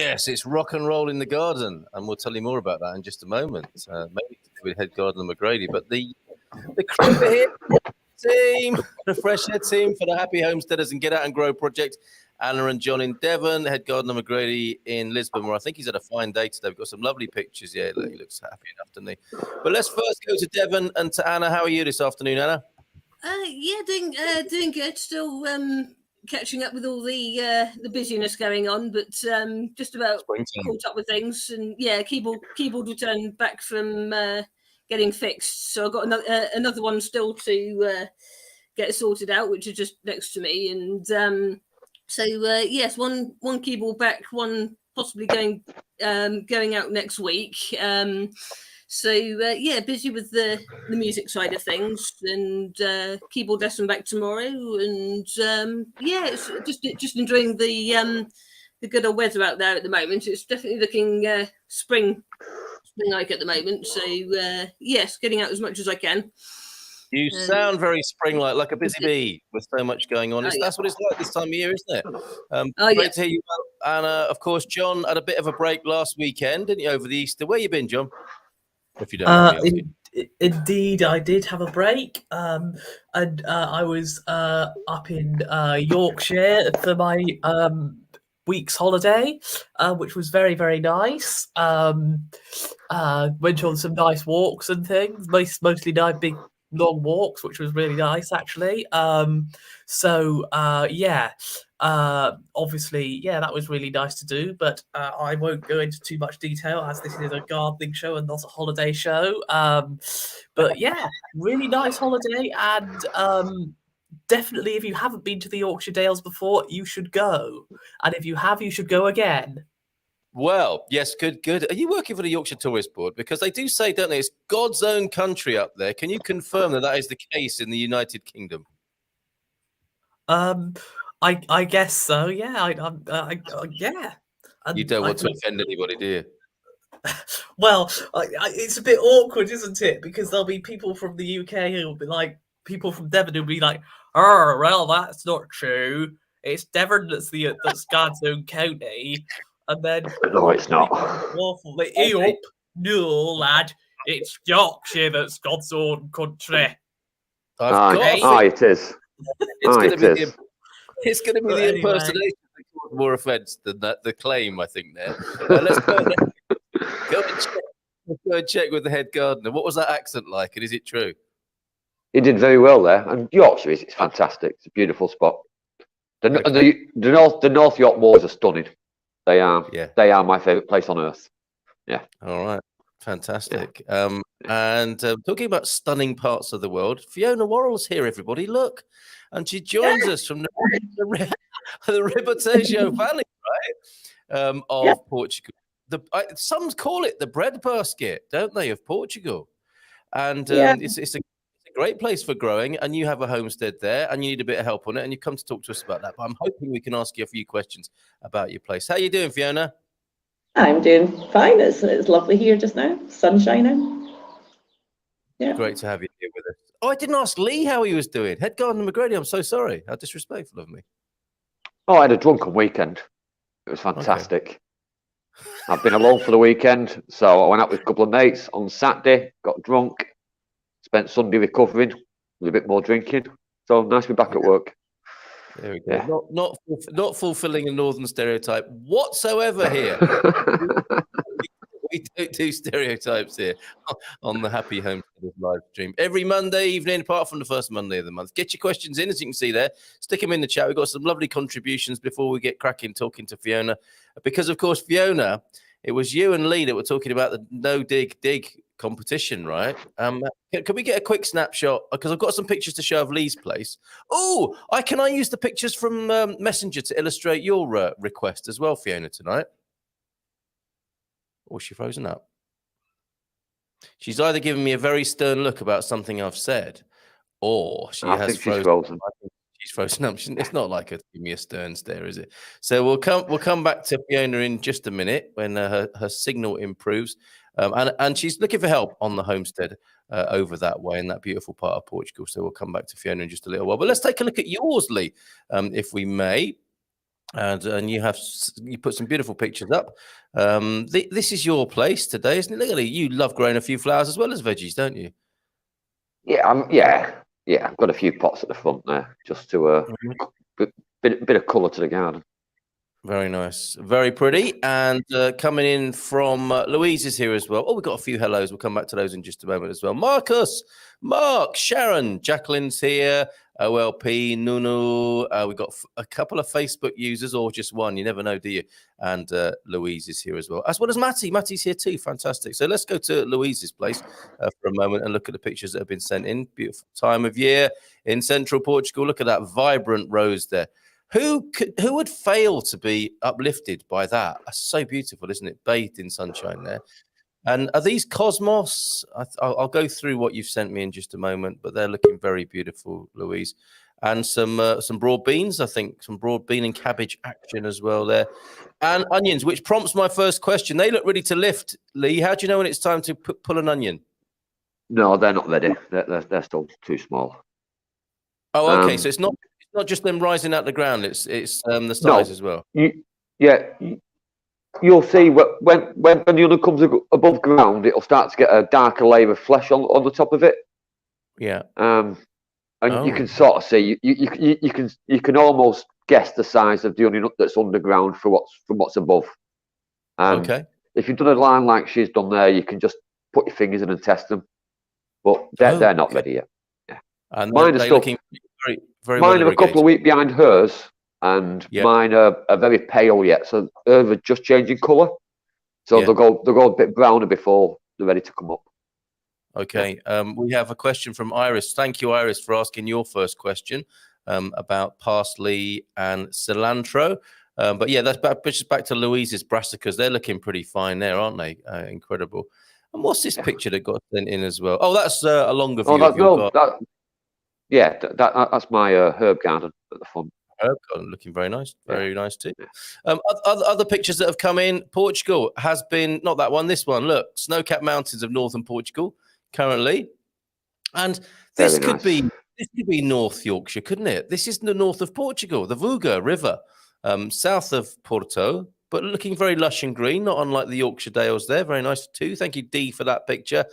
Yes, it's rock and roll in the garden, and we'll tell you more about that in just a moment. Maybe with head gardener McGrady, but the crew here, team, the Fresh Head team for the Happy Homesteaders and Get Out and Grow project. Anna and John in Devon, head gardener McGrady in Lisbon, where I think he's had a fine day today. We've got some lovely pictures. Yeah, he looks happy enough, doesn't he? But let's first go to Devon and to Anna. How are you this afternoon, Anna? Yeah, doing good. Still catching up with all the busyness going on, but just about caught up with things. And yeah, keyboard returned back from getting fixed, so I've got another one still to get sorted out, which is just next to me. And so yes, one keyboard back, one possibly going out next week. So yeah, busy with the music side of things, and keyboard lesson back tomorrow, and yeah, it's just enjoying the good old weather out there at the moment. It's definitely looking spring-like at the moment. So yes, getting out as much as I can. You sound very spring-like, like a busy bee with so much going on. That's what it's like this time of year, isn't it? Great to hear you, and of course, John had a bit of a break last weekend, didn't you, over the Easter? Where you been, John? If you don't indeed, I did have a break, and I was up in Yorkshire for my week's holiday, which was very, very nice. Went on some nice walks and things, mostly nice big long walks, which was really nice actually. Obviously, yeah, that was really nice to do, but I won't go into too much detail as this is a gardening show and not a holiday show. But yeah, really nice holiday, and definitely if you haven't been to the Yorkshire Dales before, you should go, and if you have, you should go again. Well, yes, good. Are you working for the Yorkshire Tourist Board? Because they do say, don't they, it's God's own country up there. Can you confirm that is the case in the United Kingdom? I guess so. Yeah, yeah. And you don't want to offend anybody, do you? Well, it's a bit awkward, isn't it? Because there'll be people from the UK who'll be like, people from Devon who'll be like, "Oh, well, that's not true. It's Devon that's God's own county." And then no, it's not. Awfully, no, lad, it's Yorkshire that's God's own country. It is. It's going to be the impersonation that caused more offence than the claim, I think. There, let's go and check with the head gardener. What was that accent like, and is it true? He did very well there, and Yorkshire it's fantastic. It's a beautiful spot. The North York Moors are stunning. They are. Yeah. They are my favourite place on earth. Yeah. All right. Fantastic. Yeah. And talking about stunning parts of the world, Fiona Worrell's here, everybody. Look. And she joins us from the Ribatejo Valley, right, of Portugal. Some call it the bread basket, don't they, of Portugal? And it's a great place for growing, and you have a homestead there, and you need a bit of help on it, and you come to talk to us about that. But I'm hoping we can ask you a few questions about your place. How are you doing, Fiona? I'm doing fine. It's lovely here just now. Sun shining. Yeah. Great to have you here with us. Oh, I didn't ask Lee how he was doing. Head gardener McGrady, I'm so sorry. How disrespectful of me. Oh, I had a drunken weekend. It was fantastic. Okay. I've been alone for the weekend, so I went out with a couple of mates on Saturday, got drunk, spent Sunday recovering with a bit more drinking. So nice to be back at work. There we go. Yeah. Not fulfilling a northern stereotype whatsoever here. We don't do stereotypes here on the Happy Homesteaders live stream. Every Monday evening, apart from the first Monday of the month. Get your questions in, as you can see there. Stick them in the chat. We've got some lovely contributions before we get cracking talking to Fiona. Because, of course, Fiona, it was you and Lee that were talking about the No Dig competition, right? Can we get a quick snapshot? Because I've got some pictures to show of Lee's place. Oh, can I use the pictures from Messenger to illustrate your request as well, Fiona, tonight? Or she frozen up? She's either giving me a very stern look about something I've said, or she has frozen. She's frozen up. It's not like her to give me a stern stare, is it? So we'll come back to Fiona in just a minute when her signal improves, and she's looking for help on the homestead over that way in that beautiful part of Portugal. So we'll come back to Fiona in just a little while. But let's take a look at yours, Lee, if we may. And you put some beautiful pictures up. This is your place today, isn't it? Look at it. You love growing a few flowers as well as veggies, don't you? Yeah, I've got a few pots at the front there just to bit of colour to the garden. Very nice, very pretty. And coming in from Louise is here as well. Oh, we've got a few hellos. We'll come back to those in just a moment as well. Marcus, Mark, Sharon, Jacqueline's here. OLP, Nunu. We've got a couple of Facebook users, or just one. You never know, do you? And Louise is here as well as Matty. Matty's here too. Fantastic. So let's go to Louise's place for a moment and look at the pictures that have been sent in. Beautiful time of year in central Portugal. Look at that vibrant rose there. Who would fail to be uplifted by that? That's so beautiful, isn't it? Bathed in sunshine there. And are these cosmos? I'll go through what you've sent me in just a moment, but they're looking very beautiful, Louise. And some broad beans, I think, some broad bean and cabbage action as well there. And onions, which prompts my first question. They look ready to lift, Lee. How do you know when it's time to pull an onion? No, they're not ready. They're still too small. Oh, okay. So it's not just them rising out the ground. It's the size as well. You'll see when the onion comes above ground, it'll start to get a darker layer of flesh on the top of it. Yeah. And you can sort of see you can almost guess the size of the onion that's underground from what's above. Okay. If you've done a line like she's done there, you can just put your fingers in and test them. But they're not ready yet. Yeah. And mine are looking very, very mine are a couple of weeks behind hers, and mine are very pale yet. So they're just changing colour. So they'll go a bit browner before they're ready to come up. Okay. We have a question from Iris. Thank you, Iris, for asking your first question about parsley and cilantro. But yeah, that's back to Louise's brassicas. They're looking pretty fine there, aren't they? Incredible. And what's this picture that got sent in as well? Oh, that's a longer view of your garden. That's my herb garden at the front. Herb garden looking very nice. Very nice too. Other pictures that have come in. Portugal has been, not that one, this one. Look, snow-capped mountains of northern Portugal currently. And this could be North Yorkshire, couldn't it? This is the north of Portugal, the Vuga River, south of Porto, but looking very lush and green, not unlike the Yorkshire Dales there. Very nice too. Thank you, Dee, for that picture.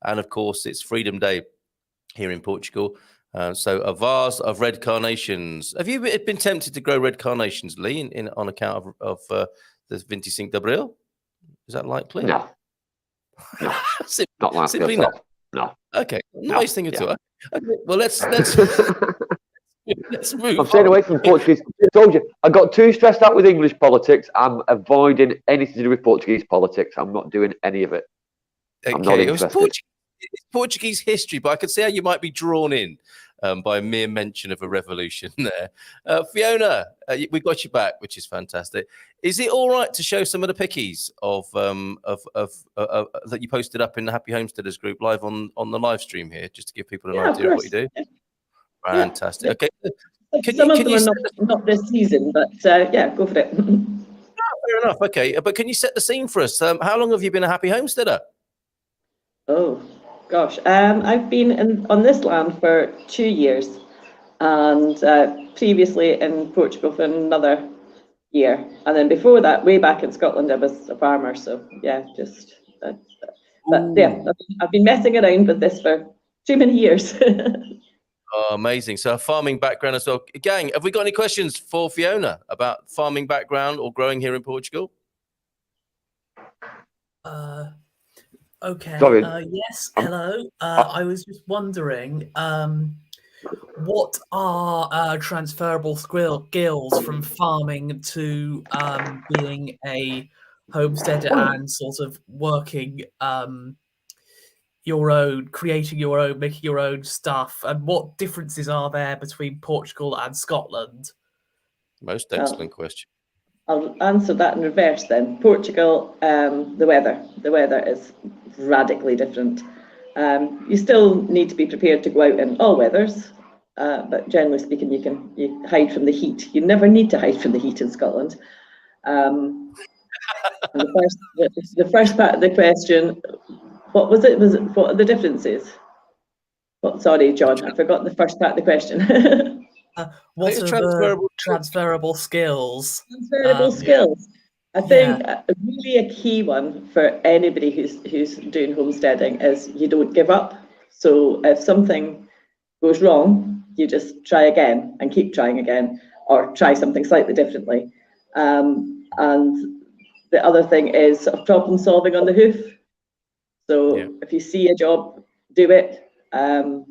And of course, it's Freedom Day here in Portugal. So a vase of red carnations. Have you been tempted to grow red carnations, Lee, on account of the 25 de Abril? Is that likely? No. Not likely simply at all. No. No. Okay. Nice thing at all. Okay, well, let's let's move. I'm staying away from Portuguese. I told you, I got too stressed out with English politics. I'm avoiding anything to do with Portuguese politics. I'm not doing any of it. I'm not interested. It's Portuguese history, but I could see how you might be drawn in by a mere mention of a revolution there. Fiona, we've got you back, which is fantastic. Is it all right to show some of the pickies of that you posted up in the Happy Homesteaders group live on the live stream here, just to give people an idea of what you do? Yeah. Fantastic. Okay. Some of them are not this season, but go for it. Fair enough. Okay, but can you set the scene for us? How long have you been a Happy Homesteader? Oh, gosh. I've been on this land for 2 years, and previously in Portugal for another year. And then before that, way back in Scotland, I was a farmer. So, yeah, I've been messing around with this for too many years. Oh, amazing. So a farming background as well. Gang, have we got any questions for Fiona about farming background or growing here in Portugal? Okay. Sorry. Yes. Hello. I was just wondering, what are transferable skills from farming to being a homesteader and sort of working your own, creating your own, making your own stuff, and what differences are there between Portugal and Scotland? Most excellent question. I'll answer that in reverse then. Portugal, the weather is radically different. You still need to be prepared to go out in all weathers, but generally speaking, you hide from the heat. You never need to hide from the heat in Scotland. The first part of the question, what was it? What are the differences? Sorry, John, I forgot the first part of the question. What it's are the transferable skills? Transferable skills. I think really a key one for anybody who's doing homesteading is you don't give up. So if something goes wrong, you just try again and keep trying again, or try something slightly differently. And the other thing is sort of problem solving on the hoof. So if you see a job, do it. And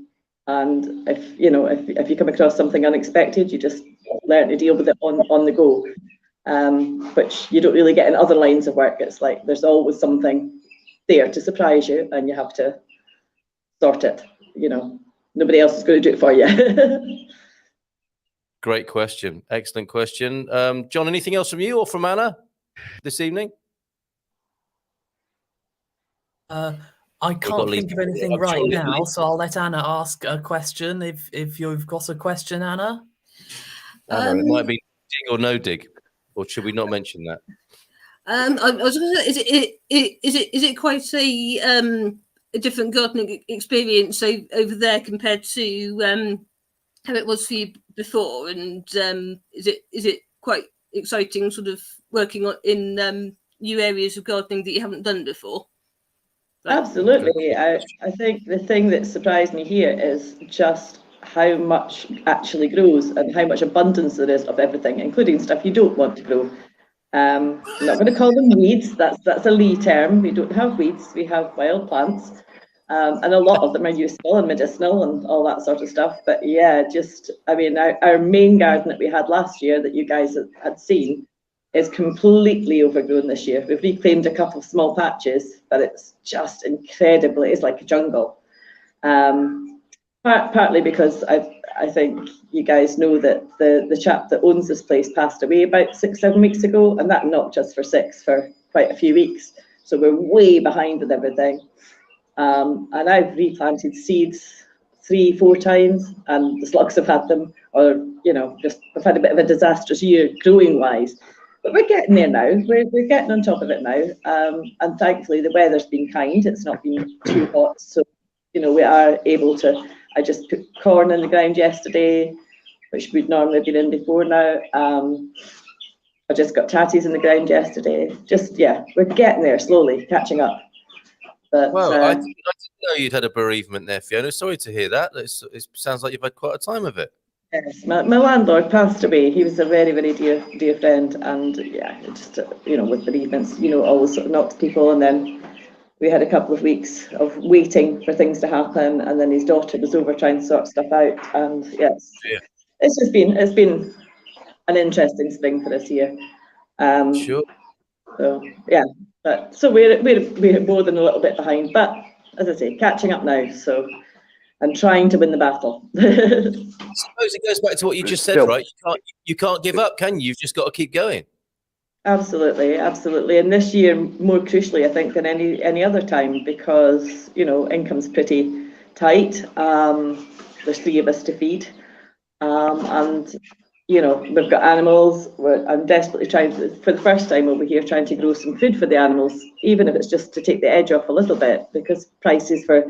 if you come across something unexpected, you just learn to deal with it on the go. Which you don't really get in other lines of work. It's like there's always something there to surprise you, and you have to sort it. Nobody else is going to do it for you. Great question. Excellent question. John, anything else from you or from Anna this evening? I can't think of anything right now, so I'll let Anna ask a question if you've got a question, Anna. Anna, it might be dig or no dig, or should we not mention that? I was going to say, is it quite a different gardening experience over there compared to how it was for you before? And is it quite exciting, sort of working in new areas of gardening that you haven't done before? Absolutely. I think the thing that surprised me here is just how much actually grows and how much abundance there is of everything, including stuff you don't want to grow. I'm not going to call them weeds. That's a Lee term. We don't have weeds. We have wild plants, and a lot of them are useful and medicinal and all that sort of stuff. But yeah, our main garden that we had last year that you guys had seen is completely overgrown this year. We've reclaimed a couple of small patches, but it's just incredibly, it's like a jungle. Partly because I think you guys know that the chap that owns this place passed away about 6-7 weeks ago, and that knocked us for quite a few weeks. So we're way behind with everything. And I've replanted seeds 3-4 times, and the slugs have had them, or we've had a bit of a disastrous year growing wise. But we're getting there now. We're getting on top of it now, and thankfully the weather's been kind. It's not been too hot, so we are able to. I just put corn in the ground yesterday, which we'd normally been in before now. I just got tatties in the ground yesterday. We're getting there slowly, catching up. But, I didn't know you'd had a bereavement there, Fiona. Sorry to hear that. It sounds like you've had quite a time of it. Yes, my landlord passed away. He was a very, very dear friend, and with bereavements, always sort of knocks people. And then we had a couple of weeks of waiting for things to happen, and then his daughter was over trying to sort stuff out. And it's been an interesting spring for us here. Sure. So yeah, so we're more than a little bit behind, but as I say, catching up now. So. And trying to win the battle. I suppose it goes back to what you just said, right? You can't give up, can you? You've just got to keep going. Absolutely. And this year, more crucially, I think, than any other time, because income's pretty tight. There's 3 of us to feed, and we've got animals. I'm desperately trying for the first time over here, trying to grow some food for the animals, even if it's just to take the edge off a little bit, because prices for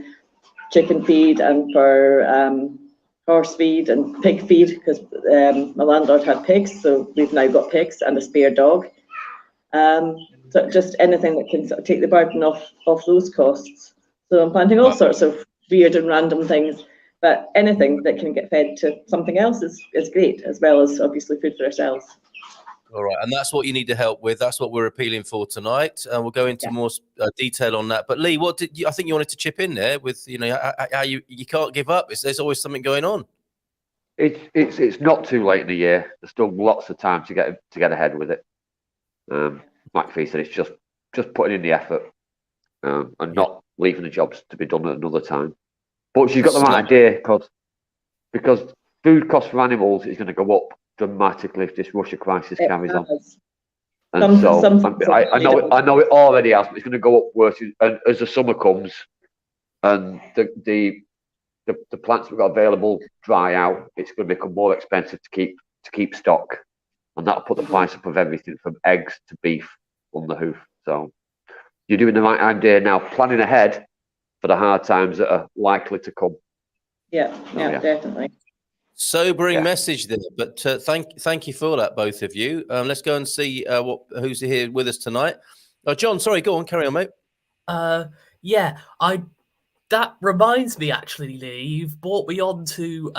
chicken feed and for horse feed and pig feed, because my landlord had pigs, so we've now got pigs and a spare dog. So just anything that can sort of take the burden off those costs. So I'm planting all sorts of weird and random things, but anything that can get fed to something else is great, as well as obviously food for ourselves. All right, and that's what you need to help with. That's what we're appealing for tonight. We'll go into more detail on that. But Lee, I think you wanted to chip in there with how you can't give up. There's always something going on. It's not too late in the year. There's still lots of time to get ahead with it. McPhee said it's just putting in the effort and not leaving the jobs to be done at another time. But she's got the right idea, because food costs for animals is going to go up dramatically if this Russia crisis carries on. And I know it already has, but it's going to go up worse. And as the summer comes and the plants we've got available dry out, it's going to become more expensive to keep stock, and that'll put the price up of everything from eggs to beef on the hoof. So you're doing the right idea now, planning ahead for the hard times that are likely to come. Yeah, definitely. Sobering message there, but thank you for that, both of you. Let's go and see who's here with us tonight. John, sorry, go on, carry on, mate. That reminds me, actually, Lee, you've brought me on to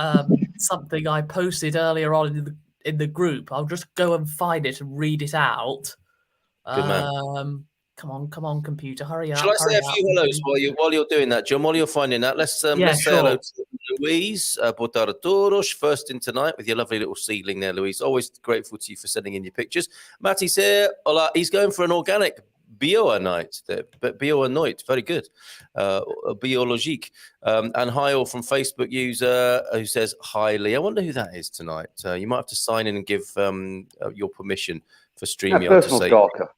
something I posted earlier on in the group. I'll just go and find it and read it out. Good man. Come on, computer, hurry up. Shall I say a few hellos while you're doing that, John? While you're finding that, let's say hello to Louise. Boa tarde a todos. First in tonight with your lovely little seedling there, Louise. Always grateful to you for sending in your pictures. Matty's here. Hola. He's going for an organic bio night there, but bio night, very good. Biologique. And hi all from Facebook user who says hi, Lee. I wonder who that is tonight. You might have to sign in and give your permission for StreamYard to say. Stalker.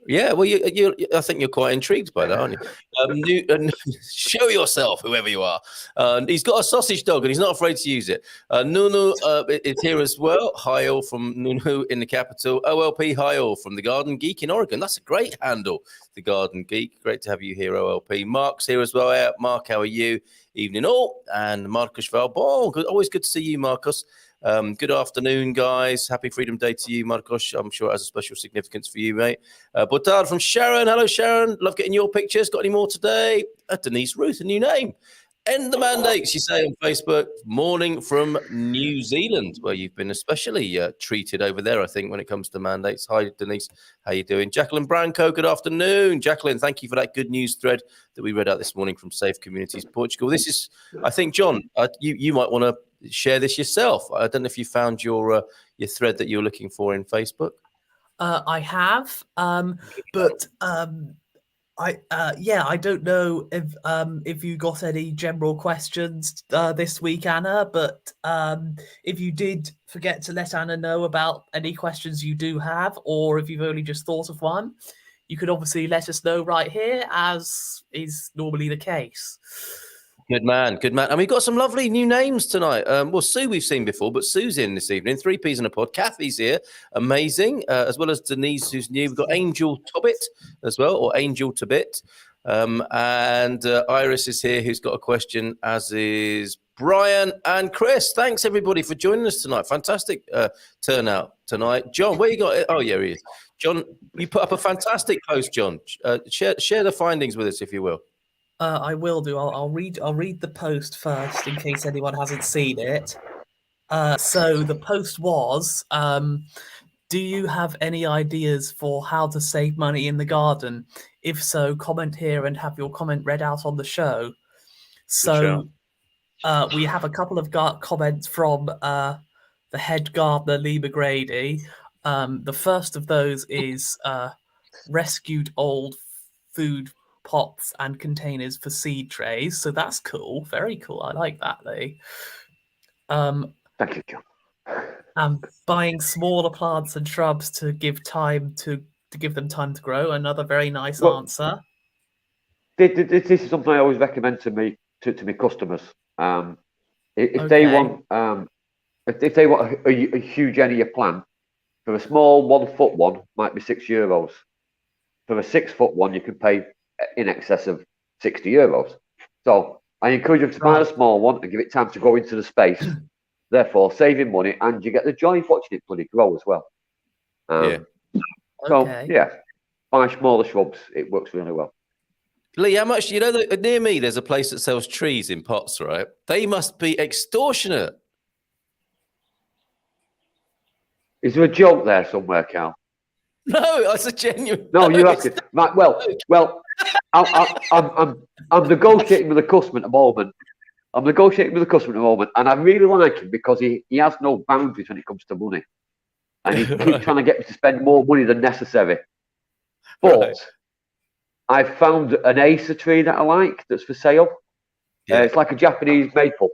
Yeah, well, I think you're quite intrigued by that, aren't you? Show yourself, whoever you are. He's got a sausage dog, and he's not afraid to use it. Nunu is here as well. Hi all from Nunu in the capital. OLP, hi all from the Garden Geek in Oregon. That's a great handle, the Garden Geek. Great to have you here, OLP. Mark's here as well. Mark, how are you? Evening all. And Marcus Valbon. Always good to see you, Marcus. Good afternoon, guys. Happy Freedom Day to you, Marcos. I'm sure it has a special significance for you, mate. Botard from Sharon. Hello, Sharon. Love getting your pictures. Got any more today? Denise Ruth, a new name. End the mandates, you say on Facebook. Morning from New Zealand, where you've been especially treated over there, I think, when it comes to mandates. Hi, Denise. How you doing? Jacqueline Branco, good afternoon. Jacqueline, thank you for that good news thread that we read out this morning from Safe Communities Portugal. This is, I think, John, you might want to share this yourself. I don't know if you found your thread that you were looking for in Facebook. I have, but I don't know if you got any general questions this week, Anna. But if you did, forget to let Anna know about any questions you do have, or if you've only just thought of one, you could obviously let us know right here, as is normally the case. Good man, good man. And we've got some lovely new names tonight. Well, Sue we've seen before, but Sue's in this evening. 3 peas in a pod. Kathy's here. Amazing. As well as Denise, who's new. We've got Angel Tobbit as well, or Angel Tobbit. And Iris is here, who's got a question, as is Brian and Chris. Thanks, everybody, for joining us tonight. Fantastic turnout tonight. John, where you got it? Oh, yeah, he is. John, you put up a fantastic post, John. Share the findings with us, if you will. I will do. I'll read the post first in case anyone hasn't seen it. So the post was, do you have any ideas for how to save money in the garden? If so, comment here and have your comment read out on the show. So we have a couple of comments from the head gardener, Lee McGrady. The first of those is rescued old food pots and containers for seed trays. So that's cool. Very cool. I like that, Lee. Thank you, John. Buying smaller plants and shrubs to give them time to grow. Another very nice answer. This is something I always recommend to my customers. If they want a huge area plant, for a small 1 foot one might be €6. For a 6 foot one, you can pay in excess of €60. So I encourage them to buy a small one and give it time to go into the space, therefore saving money, and you get the joy of watching it bloody grow as well. So buy smaller shrubs. It works really well. Lee, how much, near me there's a place that sells trees in pots, right? They must be extortionate. Is there a joke there somewhere, Cal? No, that's a genuine. No, you have to. Right, well, I'm negotiating with a customer at the moment. And I really like him because he has no boundaries when it comes to money, and he keeps trying to get me to spend more money than necessary. But I found an Acer tree that I like that's for sale. It's like a Japanese maple.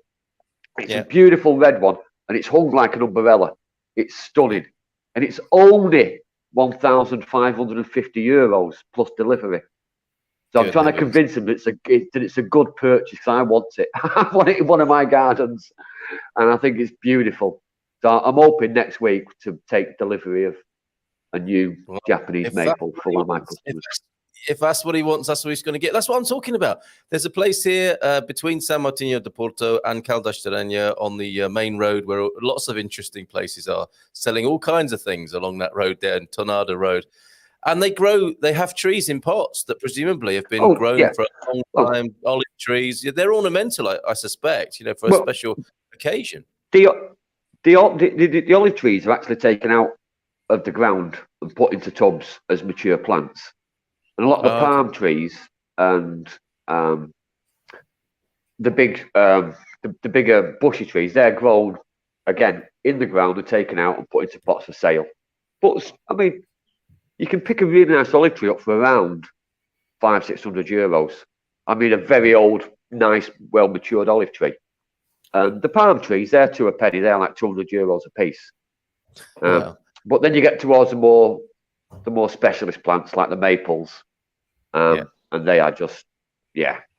It's a beautiful red one, and it's hung like an umbrella. It's stunning, and it's only €1,550 plus delivery. So I'm trying to convince him that it's a good purchase, because I want it. I want it in one of my gardens, and I think it's beautiful. So I'm hoping next week to take delivery of a new Japanese maple for one of my customers. if that's what he wants, that's what he's going to get. That's what I'm talking about. There's a place here between San Martino de Porto and Caldas de Rainha on the main road where lots of interesting places are selling all kinds of things along that road there, in Tornado Road. And they have trees in pots that presumably have been grown for a long time, olive trees. Yeah, they're ornamental, I suspect, for a special occasion. The olive trees are actually taken out of the ground and put into tubs as mature plants. And a lot of the palm trees and the bigger bushy trees, they're grown again in the ground and taken out and put into pots for sale. But I mean, you can pick a really nice olive tree up for around €500-600. I mean, a very old, nice, well matured olive tree. The palm trees, they're to a penny. They're like €200 a piece. Wow. But then you get towards the more specialist plants like the maples, and they are just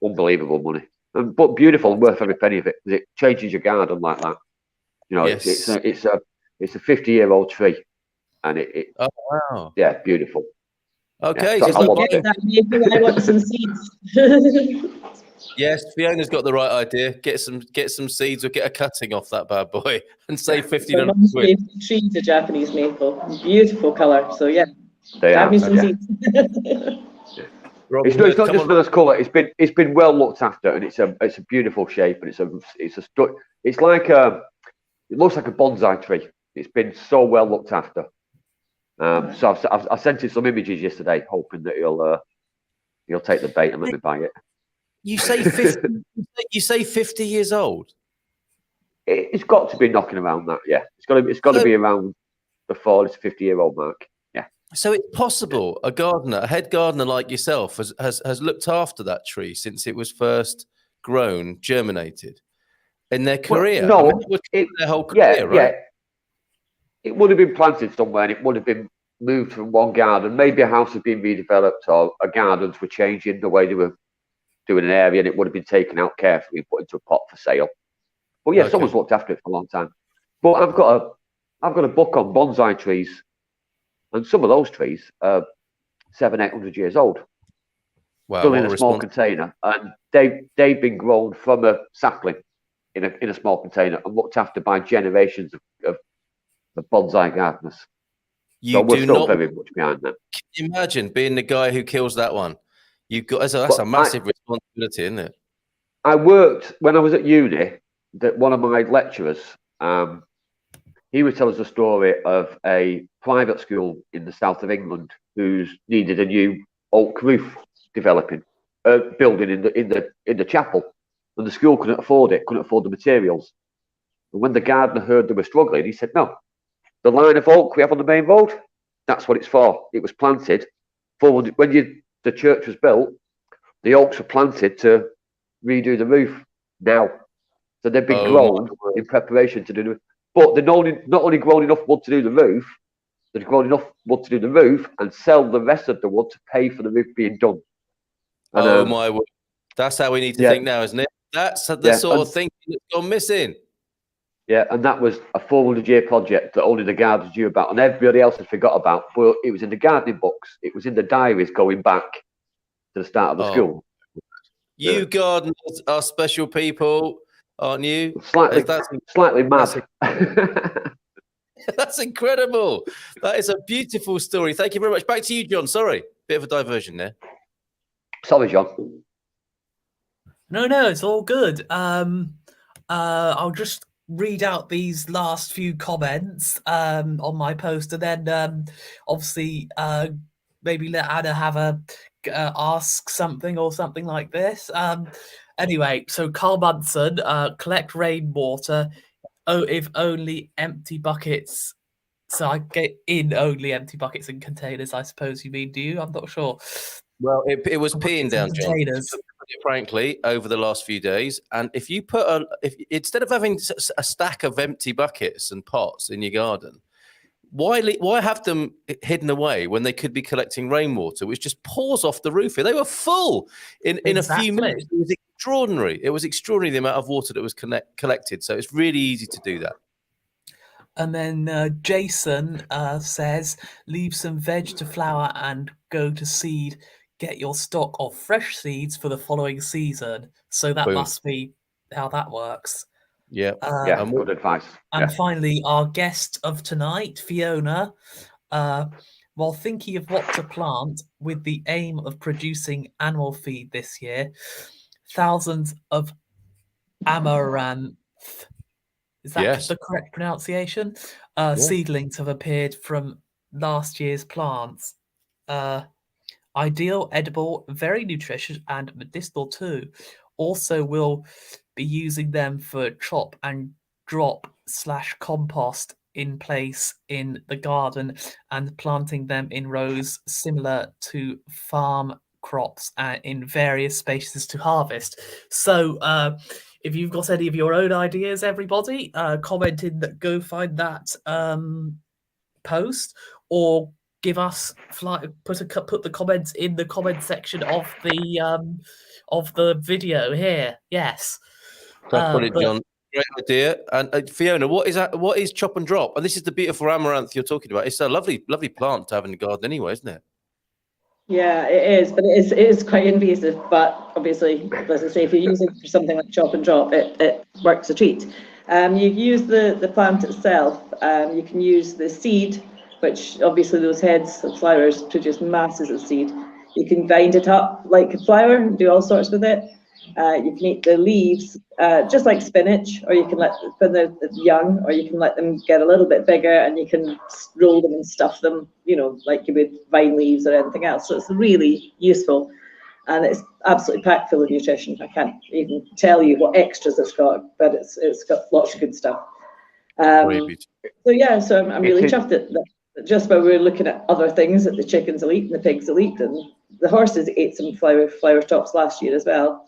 unbelievable money. But beautiful and worth every penny of it because it changes your garden like that. It's a 50-year-old tree, and beautiful. Okay, so I want some seeds. Yes, Fiona's got the right idea. Get some seeds or get a cutting off that bad boy and save £1,500. Trees, a Japanese maple, beautiful colour. So have me some seeds. It's not just for this colour. It's been well looked after, and it's a beautiful shape, and it looks like a bonsai tree. It's been so well looked after. So I sent him some images yesterday, hoping that he'll take the bait and let me buy it. You say 50? You say 50 years old? It's got to be knocking around that. Yeah, it's got to be around the 40 to 50-year-old mark. Yeah. So it's possible a head gardener like yourself has looked after that tree since it was first grown, germinated in their career. Well, their whole career, right? Yeah. It would have been planted somewhere, and it would have been moved from one garden. Maybe a house had been redeveloped, or gardens were changing the way they were doing an area, and it would have been taken out carefully and put into a pot for sale. But someone's looked after it for a long time. But I've got a book on bonsai trees, and some of those trees are 700-800 years old. Wow! Still in a small container, and they've been grown from a sapling in a small container and looked after by generations of bonsai gardeners. We're still very much behind them. Can you imagine being the guy who kills that one? That's a massive responsibility, isn't it? I worked when I was at uni. That one of my lecturers, he would tell us a story of a private school in the south of England who's needed a new oak roof building in the chapel, and the school couldn't afford the materials. And when the gardener heard they were struggling, he said, "No, the line of oak we have on the main road, that's what it's for. It was planted for when the church was built. The oaks were planted to redo the roof now. So they've been grown in preparation to do the roof. But they're not only grown enough wood to do the roof, they've grown enough wood to do the roof and sell the rest of the wood to pay for the roof being done." And, my word. That's how we need to think now, isn't it? That's the sort of thinking that's gone missing. Yeah, and that was a 400-year project that only the gardeners knew about, and everybody else had forgot about. But it was in the gardening books. It was in the diaries going back to the start of the school. You gardeners are special people, aren't you? Slightly mad. That's incredible. That is a beautiful story. Thank you very much. Back to you, John. Sorry, bit of a diversion there. Sorry, John. No, it's all good. I'll just read out these last few comments on my post, and then obviously maybe let Anna have a ask something or something like this. Anyway, so Carl Munson, collect rainwater. If only empty buckets. So I get in only empty buckets and containers, I suppose you mean, do you? I'm not sure. Well, it was peeing down, John, frankly, over the last few days. And if you instead of having a stack of empty buckets and pots in your garden, why have them hidden away when they could be collecting rainwater, which just pours off the roof? They were full in a few minutes. It was extraordinary. It was extraordinary the amount of water that was collected. So it's really easy to do that. And then Jason says, leave some veg to flower and go to seed. get your stock of fresh seeds for the following season. So that Boom. must be how that works. Yeah. Yeah, good advice. And Yeah. finally, our guest of tonight, Fiona, while thinking of what to plant with the aim of producing animal feed this year, thousands of Amaranth, is that Yes. the correct pronunciation? Seedlings have appeared from last year's plants. Ideal, edible, very nutritious, and medicinal too. Also, will be using them for chop and drop / compost in place in the garden and planting them in rows similar to farm crops in various spaces to harvest. So, if you've got any of your own ideas, everybody, comment in that. Go find that post, or give us put the comments in the comment section of the video here. Yes, That's brilliant, John. Great idea. And Fiona, what is that? What is chop and drop? And this is the beautiful amaranth you're talking about. It's a lovely plant to have in the garden, anyway, isn't it? Yeah, it is, but it is quite invasive. But obviously, as I say, if you're using it for something like chop and drop, it works a treat. You use the plant itself. You can use the seed, which obviously those heads of flowers produce masses of seed. You can bind it up like a flower and do all sorts with it. You can eat the leaves just like spinach, or you can when they're young, or you can let them get a little bit bigger and you can roll them and stuff them, like you would vine leaves or anything else. So it's really useful, and it's absolutely packed full of nutrition. I can't even tell you what extras it's got, but it's got lots of good stuff. So I'm really chuffed that just while we're looking at other things that the chickens will eat and the pigs will eat, and the horses ate some flower tops last year as well.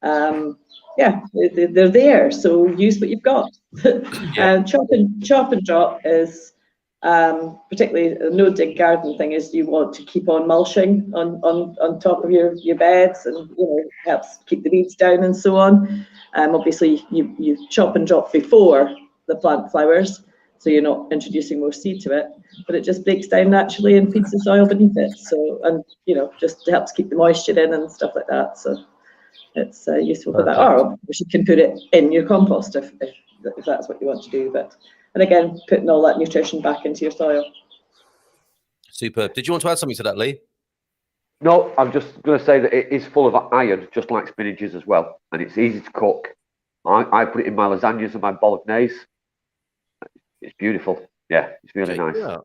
They're there, so use what you've got. Chop and drop is particularly a no dig garden thing, is you want to keep on mulching on top of your beds, and helps keep the weeds down and so on. Obviously you chop and drop before the plant flowers, so you're not introducing more seed to it, but it just breaks down naturally and feeds the soil beneath it. So, and just helps keep the moisture in and stuff like that. So it's useful for that. Or you can put it in your compost if that's what you want to do. And again, putting all that nutrition back into your soil. Superb. Did you want to add something to that, Lee? No, I'm just going to say that it is full of iron, just like spinach is as well, and it's easy to cook. I put it in my lasagnas and my bolognese. It's beautiful. Yeah, it's really nice. Yeah.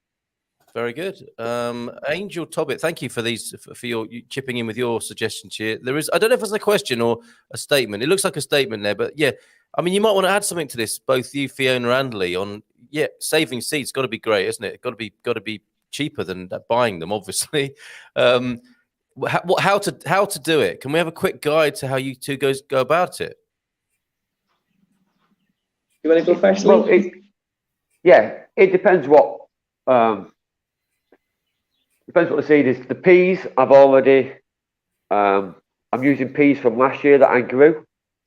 Very good. Angel Tobbit, thank you for these, for your chipping in with your suggestions here. There is, I don't know if it's a question or a statement. It looks like a statement there, but yeah, I mean, you might want to add something to this, both you, Fiona, and Lee, on saving seeds. Got to be great, isn't it? Got to be cheaper than buying them, obviously. How to do it? Can we have a quick guide to how you two go about it? You want to go first, Lee? Well, it depends what. Depends what the seed is. The peas, I've already. I'm using peas from last year that I grew.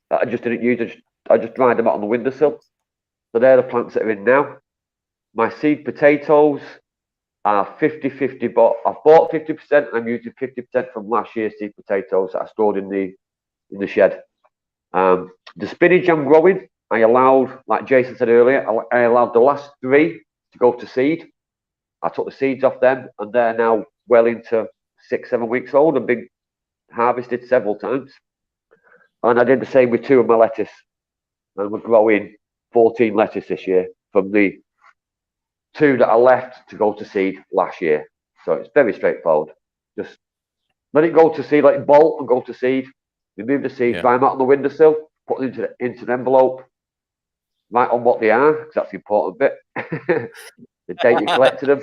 That I just didn't use. I just dried them out on the windowsill. So they're the plants that are in now. My seed potatoes are 50-50. But I've bought 50%. I'm using 50% from last year's seed potatoes that I stored in the shed. The spinach I'm growing, I allowed, like Jason said earlier, I allowed the last 3 to go to seed. I took the seeds off them, and they're now well into 6-7 weeks old and been harvested several times. And I did the same with 2 of my lettuce, and we're growing 14 lettuce this year from the 2 that I left to go to seed last year. So it's very straightforward. Just let it go to seed, let it bolt and go to seed. Remove the seed, dry them out on the windowsill, put them into an envelope, write on what they are, because that's the important bit. The date you collected them,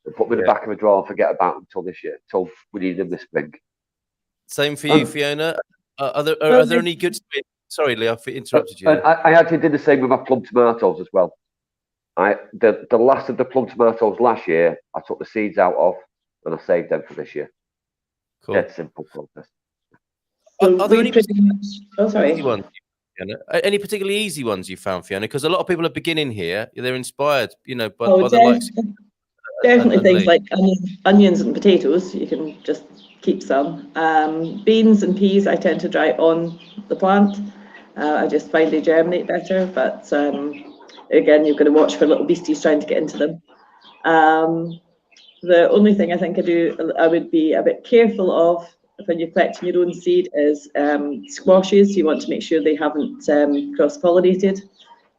and put them in the back of a drawer and forget about them until this year, until we need them this spring. Same for you, Fiona. Are there any good? Sorry, Lee, I interrupted you. I actually did the same with my plum tomatoes as well. The last of the plum tomatoes last year, I took the seeds out of, and I saved them for this year. Cool. Dead simple process. Are there any sorry. ones, Fiona? Any particularly easy ones you found, Fiona? Because a lot of people are beginning here. They're inspired, by the likes. Definitely things like onions and potatoes. You can just keep some. Beans and peas I tend to dry on the plant. I just find they germinate better, but again, you've got to watch for little beasties trying to get into them. The only thing I think I would be a bit careful of when you're collecting your own seed is squashes. You want to make sure they haven't cross-pollinated,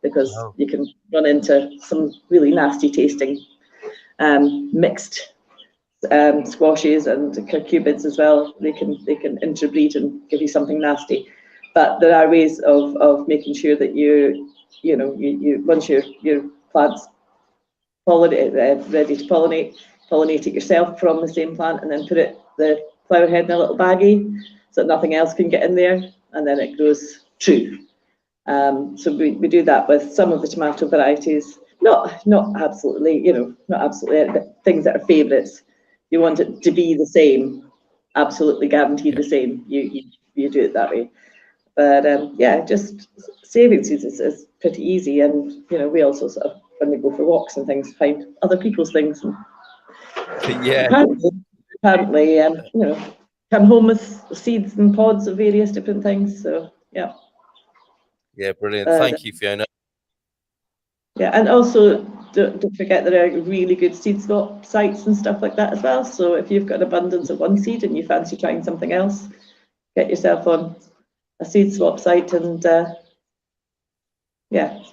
because you can run into some really nasty tasting mixed squashes and curcubids as well. They can interbreed and give you something nasty. But there are ways of making sure that you once your plant's ready to pollinate it yourself from the same plant, and then put the flower head in a little baggie so that nothing else can get in there, and then it grows true. So we do that with some of the tomato varieties. Not absolutely, not absolutely, but things that are favourites. You want it to be the same, absolutely guaranteed the same. You do it that way. But yeah, just saving seeds is pretty easy, and we also sort of, when we go for walks and things, find other people's things. And apparently, come home with seeds and pods of various different things. So yeah. Yeah, brilliant. Thank you, Fiona. Yeah, and also don't forget there are really good seed swap sites and stuff like that as well. So if you've got an abundance of one seed and you fancy trying something else, get yourself on a seed swap site and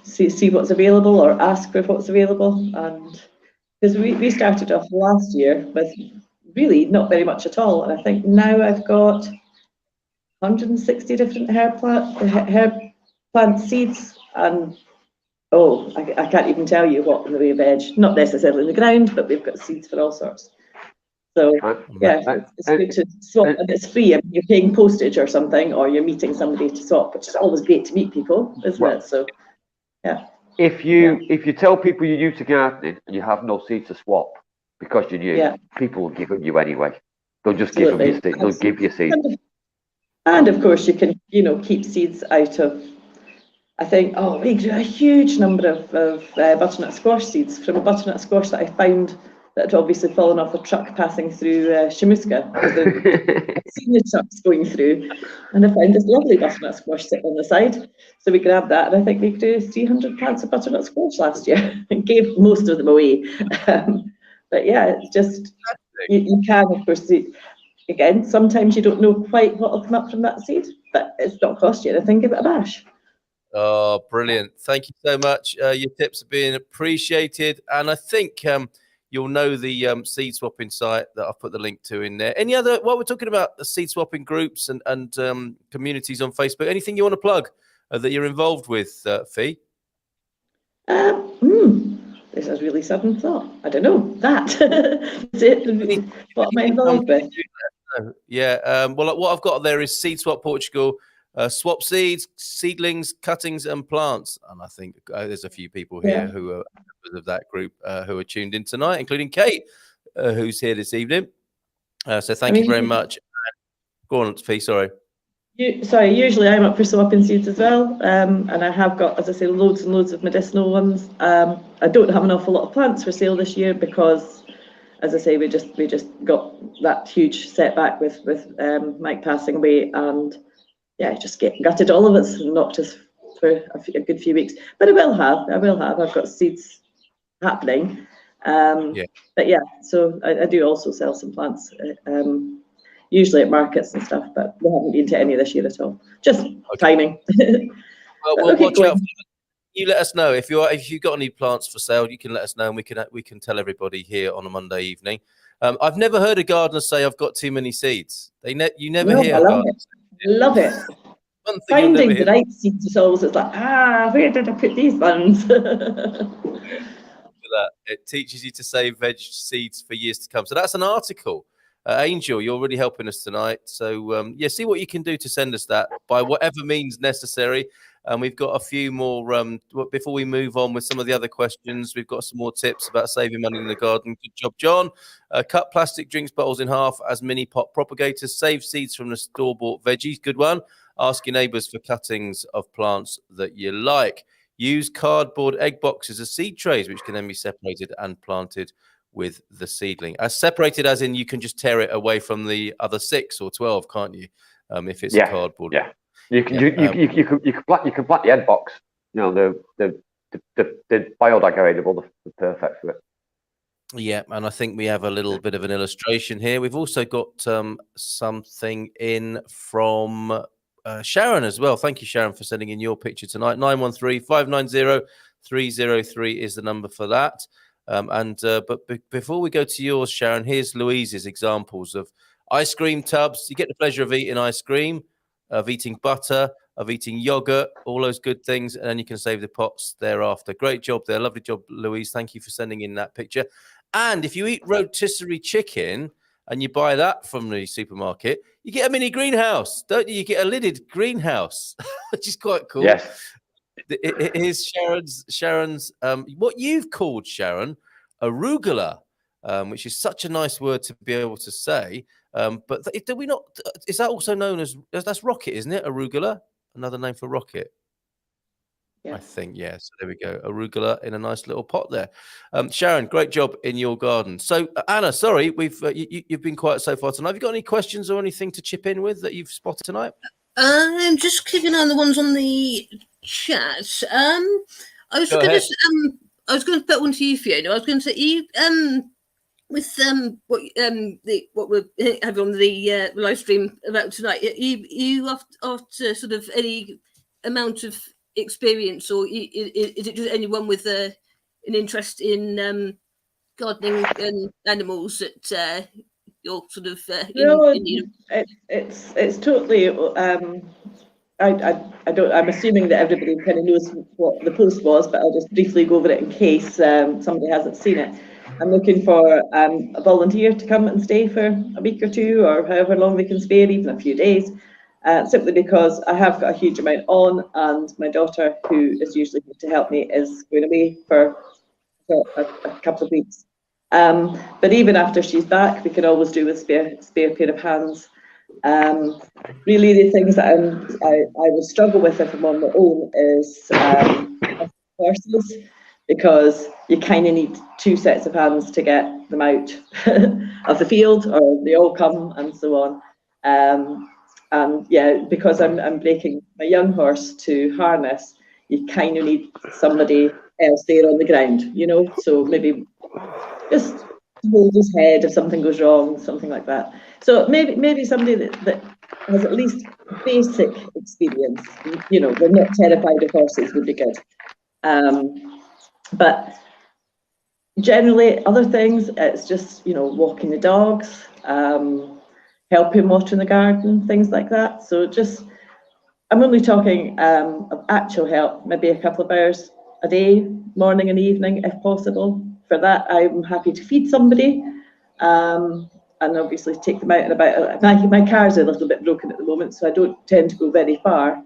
see what's available, or ask for what's available. And because we started off last year with really not very much at all, and I think now I've got 160 different herb plant seeds, and I can't even tell you what in the way of veg, not necessarily in the ground, but we've got seeds for all sorts. So yeah, it's good to swap, and it's free. I mean, you're paying postage or something, or you're meeting somebody to swap, which is always great to meet people, isn't it? So yeah. If you tell people you're new to gardening and you have no seeds to swap because you're new, people will give them you anyway. They'll just give them your seeds. They'll give you seeds. And of course, you can keep seeds out of. I think we grew a huge number of butternut squash seeds from a butternut squash that I found that had obviously fallen off a truck passing through Shamuska. I'd seen the trucks going through, and I found this lovely butternut squash sitting on the side. So we grabbed that, and I think we grew 300 plants of butternut squash last year and gave most of them away. But yeah, it's just, you can, of course, again, sometimes you don't know quite what will come up from that seed, but it's not cost you anything, give it a bash. Oh, brilliant. Thank you so much. Your tips have been appreciated. And I think you'll know the seed swapping site that I've put the link to in there. Any other, while we're talking about the seed swapping groups and communities on Facebook, anything you want to plug that you're involved with, Fee? This is a really sudden thought. I don't know. What am I involved with? Yeah. Well, what I've got there is Seed Swap Portugal. Swap seeds, seedlings, cuttings, and plants. And I think there's a few people here who are members of that group who are tuned in tonight, including Kate, who's here this evening. So thank you very much. Go on, Fee, sorry. Usually I'm up for swapping seeds as well. And I have got, as I say, loads and loads of medicinal ones. I don't have an awful lot of plants for sale this year because, as I say, we just got that huge setback with Mike passing away, and just gutted all of us and knocked us for a good few weeks. But I will have. I've got seeds happening. But yeah, so I do also sell some plants, usually at markets and stuff, but we haven't been to any this year at all. Just timing. Well, watch out. You let us know if you've got any plants for sale. You can let us know, and we can tell everybody here on a Monday evening. I've never heard a gardener say I've got too many seeds. You never hear. Love it. Finding the right seeds is always like, where did I put these ones? It teaches you to save veg seeds for years to come. So that's an article. Angel, you're really helping us tonight. So see what you can do to send us that by whatever means necessary. And we've got a few more before we move on with some of the other questions. We've got some more tips about saving money in the garden. Good job, John. Cut plastic drinks bottles in half as mini pot propagators. Save seeds from the store-bought veggies. Good one. Ask your neighbours for cuttings of plants that you like. Use cardboard egg boxes as seed trays, which can then be separated and planted with the seedling. As separated as in you can just tear it away from the other 6 or 12, can't you? If it's a cardboard. Yeah, you can plant the head box. You know, the biodegradable, the perfect for it. Yeah, and I think we have a little bit of an illustration here. We've also got something in from Sharon as well. Thank you, Sharon, for sending in your picture tonight. 913-590-303 is the number for that. But before we go to yours, Sharon, here's Louise's examples of ice cream tubs. You get the pleasure of eating ice cream, of eating butter, of eating yogurt, all those good things, and then you can save the pots thereafter. Great job there. Lovely job, Louise. Thank you for sending in that picture. And if you eat rotisserie chicken and you buy that from the supermarket, you get a mini greenhouse, don't you? You get a lidded greenhouse, which is quite cool. Yes. Here's Sharon's what you've called, Sharon, arugula, which is such a nice word to be able to say. But do we not? Is that also known as that's rocket, isn't it? Arugula, another name for rocket. Yeah. I think, yes. So there we go. Arugula in a nice little pot there. Sharon, great job in your garden. So Anna, sorry, you've been quiet so far tonight. Have you got any questions or anything to chip in with that you've spotted tonight? I'm just keeping an eye on the ones on the chat. I was going to put one to you, Fiona. I was going to say you with what we're having on the live stream about tonight. You after sort of any amount of experience, or is it just anyone with an interest in gardening and animals that you're sort of it's totally I'm assuming that everybody kind of knows what the post was, but I'll just briefly go over it in case somebody hasn't seen it. I'm looking for a volunteer to come and stay for a week or two, or however long they can spare, even a few days. Simply because I have got a huge amount on, and my daughter, who is usually here to help me, is going away for a couple of weeks. But even after she's back, we can always do with spare pair of hands. Really, the things that I will struggle with if I'm on my own is horses, because you kind of need 2 sets of hands to get them out of the field, or they all come and so on. And yeah, because I'm breaking my young horse to harness, you kind of need somebody else there on the ground, you know. So maybe just hold his head if something goes wrong, something like that. So maybe somebody that has at least basic experience. You know, we're not terrified of horses would be good. But generally, other things, it's just, you know, walking the dogs. Helping watering the garden, things like that. So just, I'm only talking of actual help, maybe a couple of hours a day, morning and evening, if possible. For that, I'm happy to feed somebody, and obviously take them out and about. My car's a little bit broken at the moment, so I don't tend to go very far,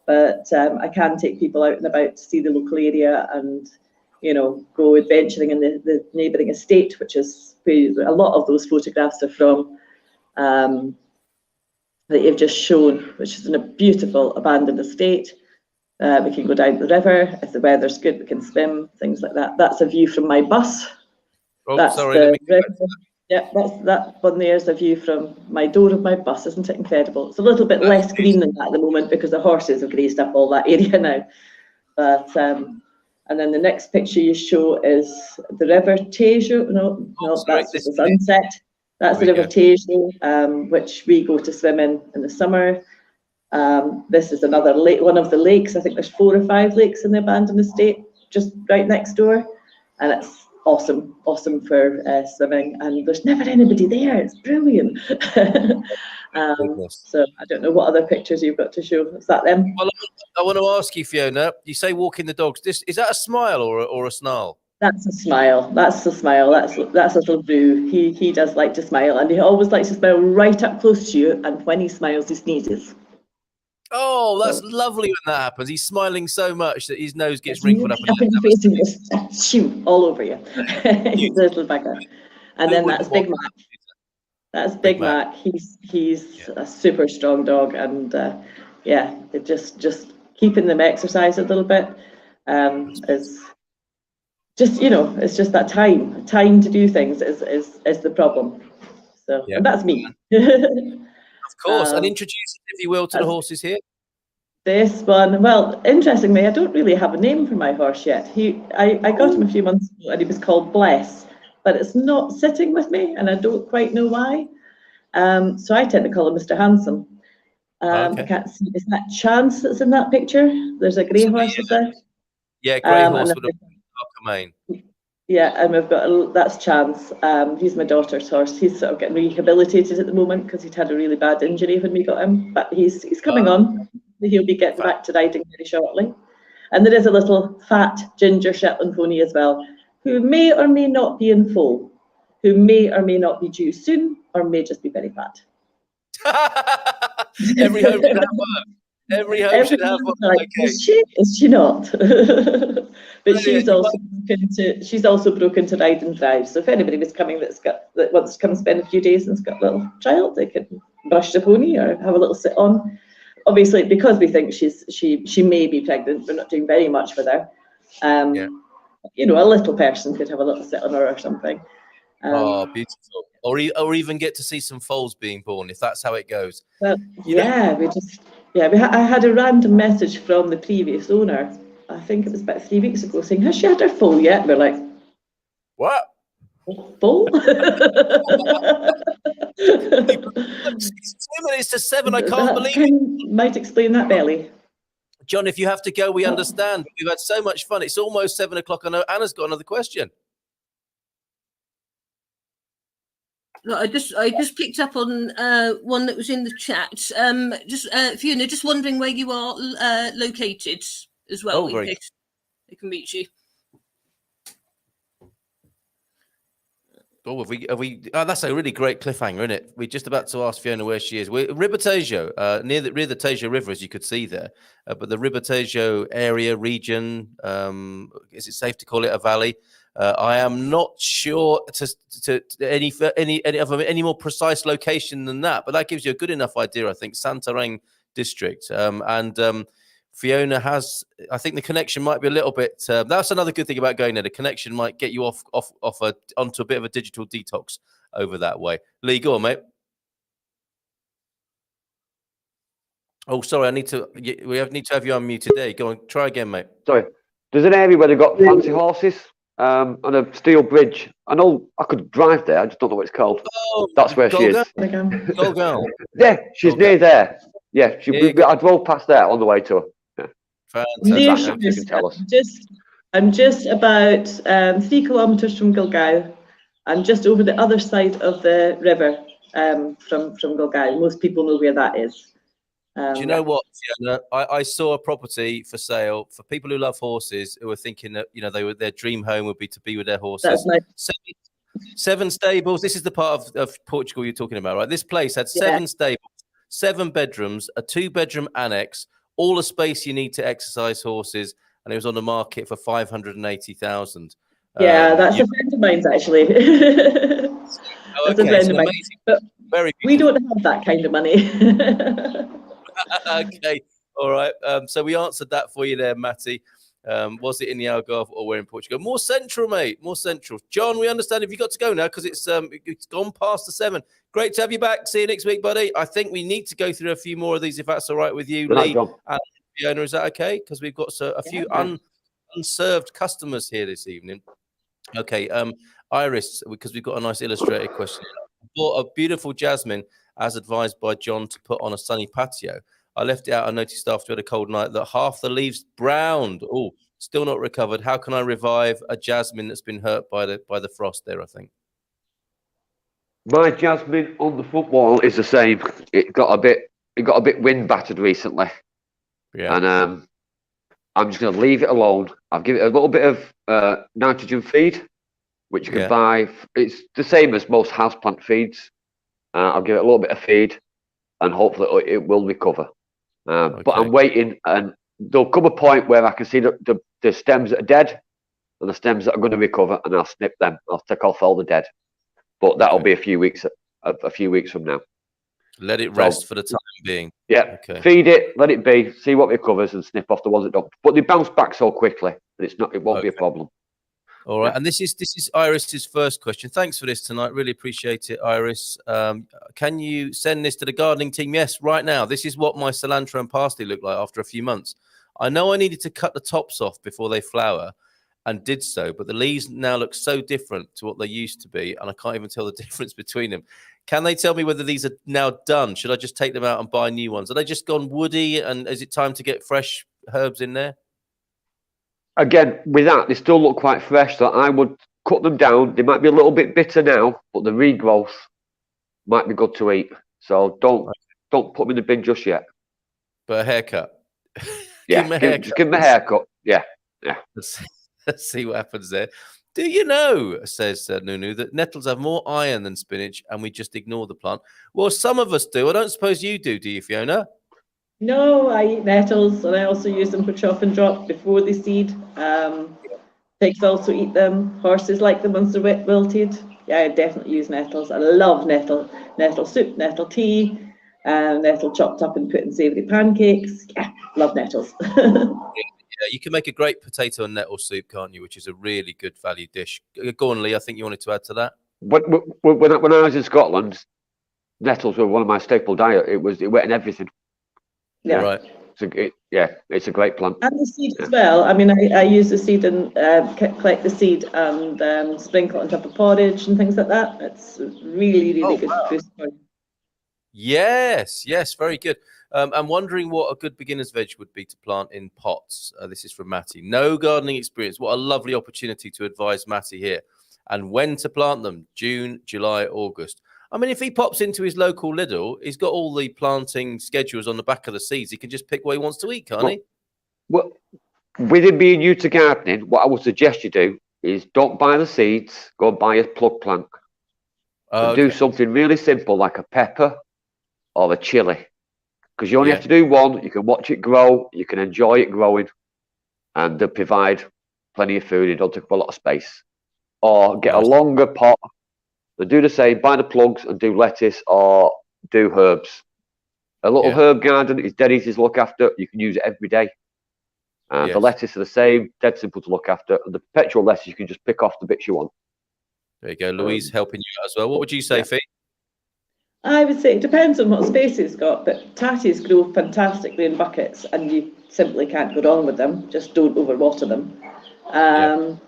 but I can take people out and about to see the local area and, you know, go adventuring in the neighbouring estate, which is where a lot of those photographs are from. That you've just shown, which is in a beautiful abandoned estate. We can go down the river. If the weather's good, we can swim, things like that. That's a view from my bus. Oh, that's sorry. Yeah, that one there is a view from my door of my bus. Isn't it incredible? It's a little bit less green than that at the moment because the horses have grazed up all that area now. But and then the next picture you show is the river Tejo. No, that's just the sunset. That's the River Tejo, which we go to swim in the summer. This is another lake, one of the lakes. I think there's 4 or 5 lakes in the abandoned estate, just right next door. And it's awesome for swimming. And there's never anybody there. It's brilliant. So I don't know what other pictures you've got to show. Is that them? Well, I want to ask you, Fiona, you say walking the dogs. Is that a smile or a snarl? That's a smile. That's a smile. That's a little boo. He does like to smile, and he always likes to smile right up close to you. And when he smiles, he sneezes. Oh, that's lovely when that happens. He's smiling so much that his nose gets wrinkled up in your face and just shoot all over you. He's a little bugger. And then that's Big Mac. That's Big Mac. He's a super strong dog, and yeah, just keeping them exercise a little bit is just, it's just that time to do things is the problem. So, and that's me. Of course, and introduce us, if you will, to the horses here. This one, well, interestingly, I don't really have a name for my horse yet. I got him a few months ago, and he was called Bless, but it's not sitting with me, and I don't quite know why. So I tend to call him Mr. Handsome. I can't see. Is that Chance that's in that picture? There's a grey horse there. Yeah, grey horse with a darker mane. Yeah, and we've got that's Chance. He's my daughter's horse. He's sort of getting rehabilitated at the moment because he'd had a really bad injury when we got him. But he's coming on. He'll be getting back to riding very shortly. And there is a little fat ginger Shetland pony as well, who may or may not be in foal, who may or may not be due soon, or may just be very fat. Every home should have one. Every home should have one. Like, okay. Is she not? But she's also broken to ride and drive. So if anybody was coming that wants to come spend a few days and's got a little child, they could brush the pony or have a little sit on. Obviously, because we think she may be pregnant, we're not doing very much with her. A little person could have a little sit on her or something. Beautiful. Or even get to see some foals being born, if that's how it goes. Well, I had a random message from the previous owner. I think it was about 3 weeks ago, saying, "Has she had her foal yet?" And we're like, "What? Foal?" 2 minutes to 7. I can't believe it. Might explain that, Belly. John, if you have to go, we understand. We've had so much fun. It's almost 7 o'clock. I know Anna's got another question. I just picked up on one that was in the chat. Fiona, just wondering where you are located as well, in case they can reach you. Oh, have we? Oh, that's a really great cliffhanger, isn't it? We're just about to ask Fiona where she is. We're Ribatejo, near the Tejo River, as you could see there. But the Ribatejo area, region, is it safe to call it a valley? I am not sure to any more precise location than that, but that gives you a good enough idea, I think. Santarém district, and Fiona has. I think the connection might be a little bit. That's another good thing about going there. The connection might get you onto a bit of a digital detox over that way. Lee, go on, mate. Oh, sorry. We need to have you unmuted. There you go. On, try again, mate. Sorry. There's an area where they've got fancy horses. On a steel bridge. I know I could drive there. I just don't know what it's called. Oh, that's where she is. Yeah, she's near there. Yeah, I drove past there on the way to her. Yeah. Fantastic. I'm just about 3 kilometres from Gilgau. I'm just over the other side of the river from Gilgau. Most people know where that is. Do you know what, Fiona? I saw a property for sale for people who love horses who were thinking that their dream home would be to be with their horses. That's nice. 7 stables. This is the part of Portugal you're talking about, right? This place had 7 stables, 7 bedrooms, a 2-bedroom annex, all the space you need to exercise horses, and it was on the market for 580,000. Yeah, that's a friend of mine's actually. That's a friend of mine. But we don't have that kind of money. Okay, all right. So we answered that for you there, Matty. Was it in the Algarve or we're in Portugal? More central, mate. More central. John, we understand if you got to go now because it's gone past the 7. Great to have you back. See you next week, buddy. I think we need to go through a few more of these if that's all right with you, Lee and Fiona. Is that okay? Because we've got a few unserved customers here this evening. Okay, Iris, because we've got a nice illustrated question. Bought a beautiful jasmine as advised by John to put on a sunny patio. I left it out. I noticed after a cold night that half the leaves browned. Oh, still not recovered. How can I revive a jasmine that's been hurt by the frost there, I think? My jasmine on the front wall is the same. It got a bit wind battered recently. Yeah. And I'm just going to leave it alone. I've given it a little bit of nitrogen feed, which you can buy. It's the same as most houseplant feeds. I'll give it a little bit of feed, and hopefully it will recover. But I'm waiting, and there'll come a point where I can see the stems that are dead and the stems that are going to recover, and I'll snip them. I'll take off all the dead. But that'll be a few weeks from now. Let it rest for the time being. Yeah. Okay. Feed it, let it be, see what recovers, and snip off the ones that don't. But they bounce back so quickly that it won't be a problem. All right, and this is Iris's first question. Thanks for this tonight. Really appreciate it, Iris. Can you send this to the gardening team? Yes, right now. This is what my cilantro and parsley look like after a few months. I know I needed to cut the tops off before they flower, and did so, but the leaves now look so different to what they used to be, and I can't even tell the difference between them. Can they tell me whether these are now done? Should I just take them out and buy new ones? Are they just gone woody, and is it time to get fresh herbs in there? Again, with that, they still look quite fresh, so I would cut them down. They might be a little bit bitter now, but the regrowth might be good to eat. So don't put them in the bin just yet. But a haircut. Yeah, just give them a haircut. Yeah. Let's see what happens there. Do you know, says Nunu, that nettles have more iron than spinach, and we just ignore the plant? Well, some of us do. I don't suppose you do you, Fiona? No, I eat nettles, and I also use them for chop and drop before they seed. Pigs also eat them. Horses like them once they're wilted. Yeah, I definitely use nettles. I love nettle soup, nettle tea, nettle chopped up and put in savoury pancakes. Yeah, love nettles. Yeah, you can make a great potato and nettle soup, can't you? Which is a really good value dish. Go on, Lee. I think you wanted to add to that. When I was in Scotland, nettles were one of my staple diet. It went in everything. Yeah. Right. It's a great plant. And the seed as well. I mean, I use the seed and collect the seed and sprinkle it on top of porridge and things like that. It's really, really good. Wow. Yes, very good. I'm wondering what a good beginner's veg would be to plant in pots. This is from Matty. No gardening experience. What a lovely opportunity to advise Matty here. And when to plant them? June, July, August. I mean, if he pops into his local Lidl, he's got all the planting schedules on the back of the seeds. He can just pick what he wants to eat, can't he? Well, with him being new to gardening, what I would suggest you do is don't buy the seeds, go and buy a plug plant. And do something really simple like a pepper or a chili. Because you only have to do one, you can watch it grow, you can enjoy it growing, and they'll provide plenty of food. It don't take up a lot of space. Or get a longer pot and do the same, buy the plugs and do lettuce or do herbs. A little herb garden is dead easy to look after. You can use it every day. The lettuce are the same, dead simple to look after. And the perpetual lettuce, you can just pick off the bits you want. There you go. Louise helping you out as well. What would you say, Fee? I would say it depends on what space it's got, but tatties grow fantastically in buckets and you simply can't go wrong with them. Just don't overwater them.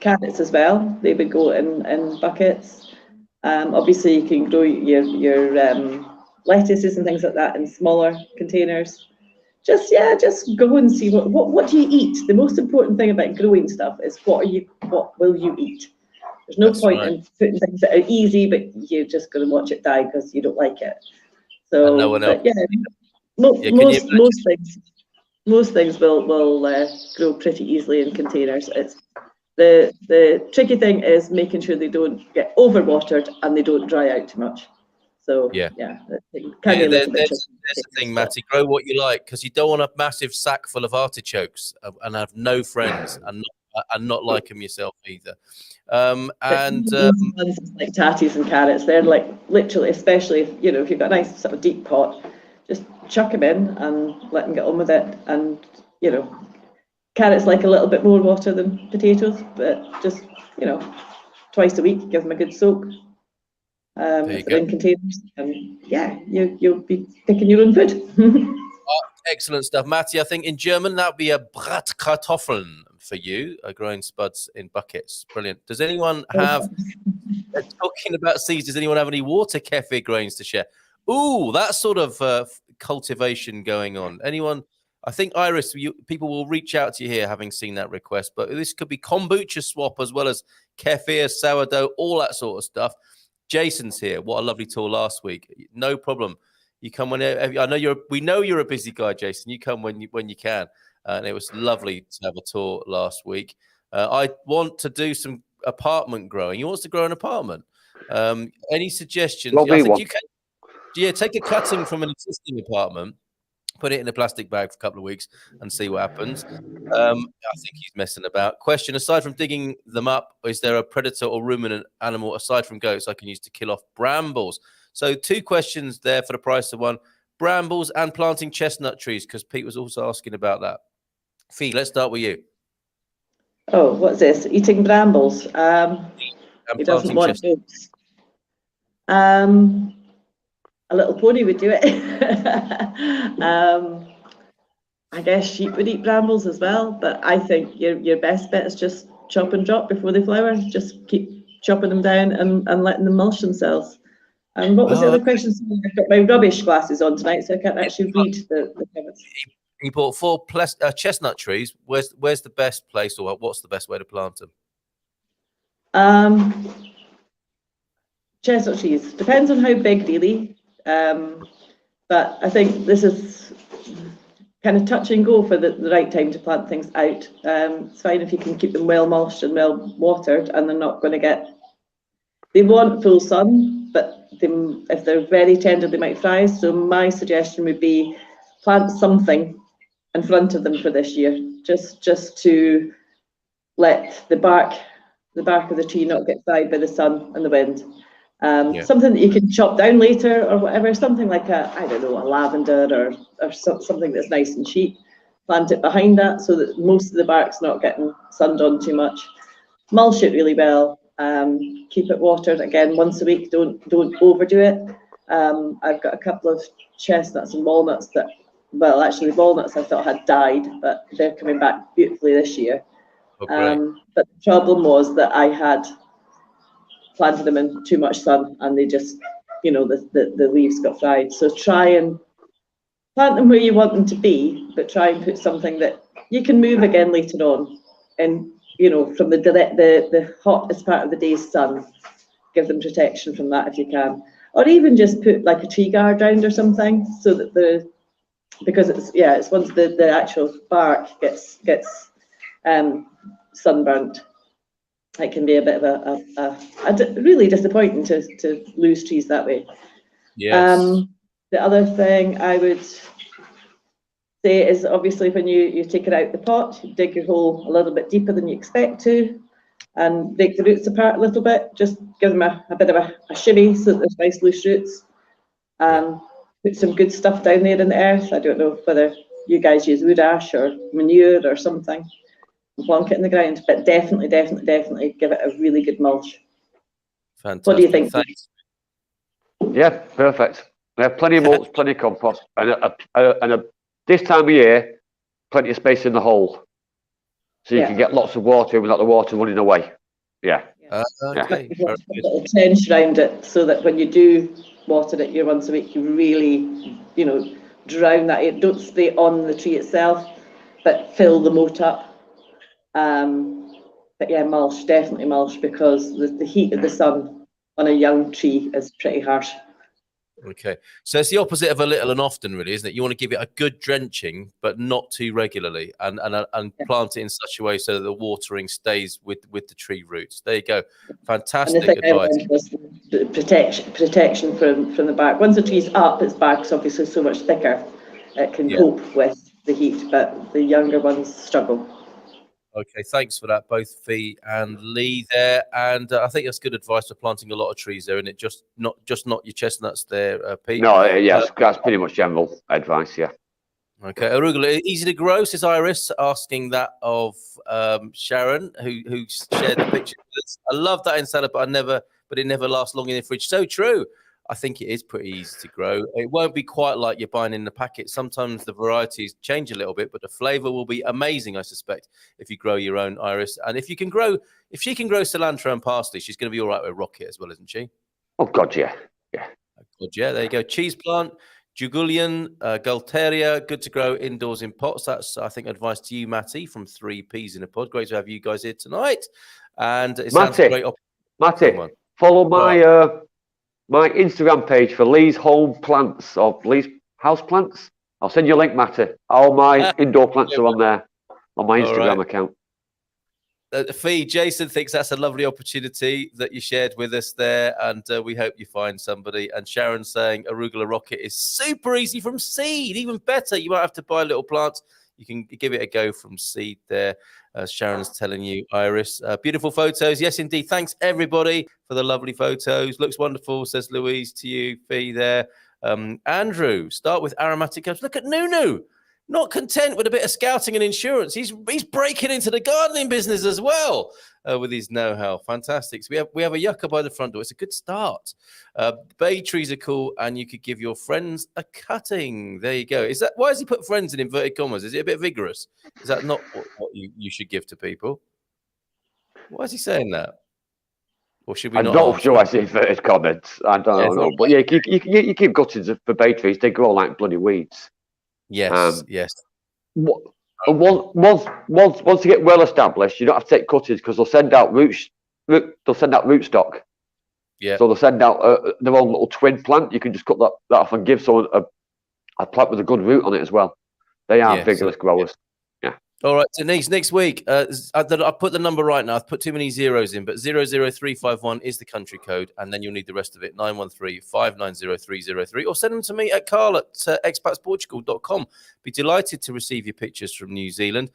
Carrots as well, they would go in buckets. Obviously you can grow your lettuces and things like that in smaller containers. Just go and see what do you eat. The most important thing about growing stuff is what will you eat. There's no point in putting things that are easy, but you're just going to watch it die because you don't like it. So, and no one else. Most things will grow pretty easily in containers. It's the tricky thing is making sure they don't get overwatered and they don't dry out too much. So there's the thing, Matty. Grow what you like, because you don't want a massive sack full of artichokes and have no friends and not like them yourself either. Like tatties and carrots, they're like literally, especially if you've got a nice sort of deep pot, just chuck them in and let them get on with it. And carrots like a little bit more water than potatoes, but just twice a week give them a good soak. If they're in containers, and you'll be picking your own food. Excellent stuff, Matty. I think in German that would be a Bratkartoffeln for you, growing spuds in buckets. Brilliant. Does anyone have, talking about seeds, does anyone have any water kefir grains to share? Ooh, that sort of cultivation going on. Anyone? I think, Iris, people will reach out to you here having seen that request, but this could be kombucha swap as well as kefir, sourdough, all that sort of stuff. Jason's here. What a lovely tour last week. No problem. You come whenever. I know we know you're a busy guy, Jason. You come when you can. And it was lovely to have a tour last week. I want to do some apartment growing. He wants to grow an apartment. Any suggestions? I think you can. Yeah, take a cutting from an existing apartment, put it in a plastic bag for a couple of weeks, and see what happens. I think he's messing about. Question: aside from digging them up, is there a predator or ruminant animal aside from goats I can use to kill off brambles? So 2 questions there for the price of 1. Brambles and planting chestnut trees, because Pete was also asking about that. Fee, let's start with you. Oh, what's this? Eating brambles. He doesn't want those. A little pony would do it. I guess sheep would eat brambles as well, but I think your best bet is just chop and drop before they flower. Just keep chopping them down and letting them mulch themselves. And what was the other question? I've got my rubbish glasses on tonight, so I can't actually read the comments. He bought 4 chestnut trees. Where's the best place, or what's the best way to plant them? Chestnut trees. Depends on how big, really. But I think this is kind of touch and go for the right time to plant things out. It's fine if you can keep them well mulched and well watered, and they're not going to get. They want full sun, but if they're very tender, they might fry. So my suggestion would be plant something in front of them for this year, just to let the bark of the tree not get fried by the sun and the wind. Something that you can chop down later or whatever, something like a lavender or something that's nice and cheap. Plant it behind that so that most of the bark's not getting sunned on too much. Mulch it really well. Keep it watered again once a week. Don't overdo it. I've got a couple of chestnuts and walnuts that, well, actually the walnuts I thought had died, but they're coming back beautifully this year. But the problem was that I had planted them in too much sun, and they just, the leaves got fried. So try and plant them where you want them to be, but try and put something that you can move again later on, and from the hottest part of the day's sun. Give them protection from that if you can, or even just put like a tree guard round or something, so that because it's once the actual bark gets sunburnt. It can be a bit of really disappointing to lose trees that way. Yes. The other thing I would say is obviously when you take it out the pot, you dig your hole a little bit deeper than you expect to, and break the roots apart a little bit. Just give them a bit of a shimmy so that there's nice loose roots. Put some good stuff down there in the earth. I don't know whether you guys use wood ash or manure or something. Plonk it in the ground, but definitely give it a really good mulch. Fantastic. What do you think? Thanks. Yeah, perfect. We have plenty of mulch, plenty of compost, and this time of year, plenty of space in the hole, so you can get lots of water without the water running away. Okay. A little trench around it, so that when you do water it once a week, you really, drown that. Don't spray on the tree itself, but fill the moat up. But yeah, mulch, definitely mulch, because the heat of the sun on a young tree is pretty harsh. Okay, so it's the opposite of a little and often, really, isn't it? You want to give it a good drenching, but not too regularly, and plant it in such a way so that the watering stays with the tree roots. There you go, fantastic advice. Protection from the bark. Once the tree's up, its bark's obviously so much thicker, it can cope with the heat, but the younger ones struggle. Okay, thanks for that, both Fee and Lee there, and I think that's good advice for planting a lot of trees there, and it just not your chestnuts there, Pete. No, that's pretty much general advice. Yeah. Okay, Arugula, easy to grow, says Iris, asking that of Sharon, who shared the picture with us. I love that in salad, but it never lasts long in the fridge. So true. I think it is pretty easy to grow. It won't be quite like you're buying in the packet. Sometimes the varieties change a little bit, but the flavor will be amazing, I suspect, if you grow your own, Iris. And if she can grow cilantro and parsley, she's going to be all right with rocket as well, isn't she? Oh God, yeah. Oh, God, yeah. There you go. Cheese plant, Jugulian, Galteria, good to grow indoors in pots. That's, I think, advice to you, Matty, from 3 Peas in a Pod. Great to have you guys here tonight. And it sounds great. Matty, follow my Instagram page for Lee's home plants or Lee's house plants. I'll send you a link, Matty. All my indoor plants are on there on my Instagram account. Fee, Jason thinks that's a lovely opportunity that you shared with us there, and we hope you find somebody. And Sharon's saying Arugula rocket is super easy from seed, even better. You might have to buy little plants. You can give it a go from seed there, as Sharon's telling you, Iris. Beautiful photos. Yes, indeed. Thanks, everybody, for the lovely photos. Looks wonderful, says Louise to you, Fee there. Andrew, start with aromatic herbs. Look at Nunu. Not content with a bit of scouting and insurance, he's breaking into the gardening business as well with his know-how. Fantastic. So we have a yucca by the front door. It's a good start. Bay trees are cool, and you could give your friends a cutting. There you go. Why has he put friends in inverted commas? Is it a bit vigorous? Is that not what you should give to people? Why is he saying that? Or should we I'm not? not sure I see inverted comments. I don't know. But yeah, you keep cuttings for bay trees. They grow like bloody weeds. Yes, yes. Once you get well established, you don't have to take cuttings because they'll send out rootstock. Yeah. So they'll send out their own little twin plant. You can just cut that off and give someone a plant with a good root on it as well. They are vigorous growers. Yeah. All right, Denise, next week, I put the number right now. I've put too many zeros in, but 00351 is the country code, and then you'll need the rest of it, 913-590-303, or send them to me at carl@expatsportugal.com. Be delighted to receive your pictures from New Zealand.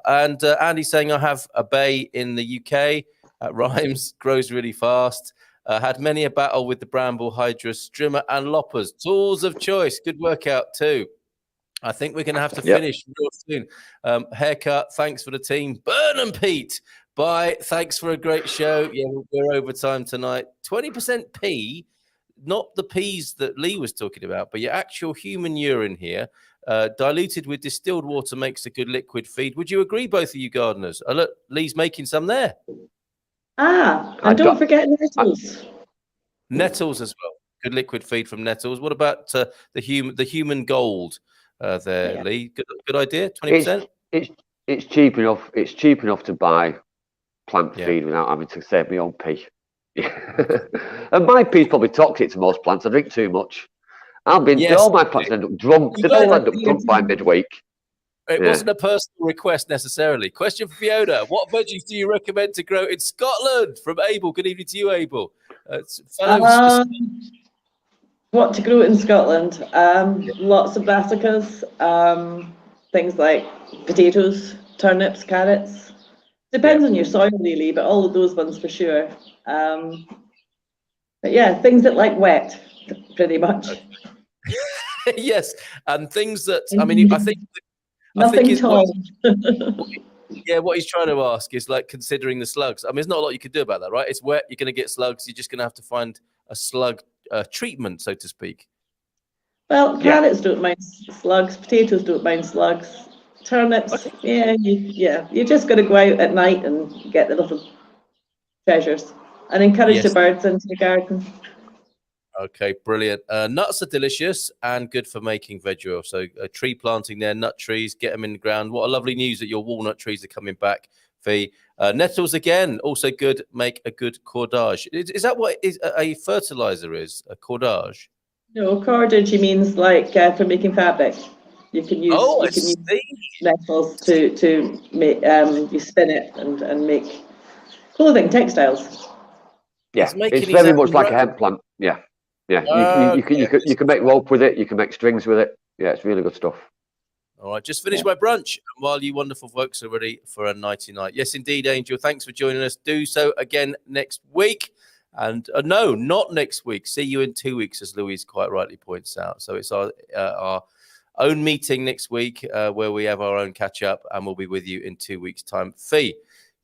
And Andy's saying, I have a bay in the UK. Rhymes, grows really fast. Had many a battle with the bramble, hydra, strimmer, and loppers. Tools of choice. Good workout too. I think we're going to have to finish real soon. Haircut, thanks for the team. Burn and Pete, bye. Thanks for a great show. Yeah, we're over time tonight. 20% pee, not the peas that Lee was talking about, but your actual human urine here, diluted with distilled water makes a good liquid feed. Would you agree, both of you gardeners? Look, Lee's making some there. And don't forget nettles. Nettles as well. Good liquid feed from nettles. What about the human gold? Lee, good idea. 20%. It's cheap enough. It's cheap enough to buy plant feed without having to save my own pee. And my pee's probably toxic to most plants. I drink too much. All my plants end up drunk. They all end up drunk by midweek. It wasn't a personal request necessarily. Question for Fiona: what veggies do you recommend to grow in Scotland? From Abel. Good evening to you, Abel. What to grow in Scotland? Lots of brassicas, things like potatoes, turnips, carrots. Depends on your soil really, but all of those ones for sure. But yeah, things that like wet, pretty much. Yes, and things that I think nothing tall. What he's trying to ask is like considering the slugs. There's not a lot you can do about that, right? It's wet. You're going to get slugs. You're just going to have to find a slug treatment, so to speak. Well, carrots don't mind slugs. Potatoes don't mind slugs. Turnips, you just got to go out at night and get the little treasures and encourage the birds into the garden. Okay, brilliant. Nuts are delicious and good for making veg oil. So tree planting there, nut trees, get them in the ground. What a lovely news that your walnut trees are coming back. Nettles again, also good, make a good cordage. Is that what a fertilizer is, a cordage? No, cordage means like for making fabric. You can use nettles to make, you spin it and make clothing, textiles. Yeah, it's very much like a hemp plant. Yeah. You can make rope with it. You can make strings with it. Yeah, it's really good stuff. All right, just finished my brunch while you wonderful folks are ready for a nighty night. Yes, indeed, Angel. Thanks for joining us. Do so again next week. And no, not next week. See you in 2 weeks, as Louise quite rightly points out. So it's our own meeting next week where we have our own catch up, and we'll be with you in 2 weeks' time. Fee,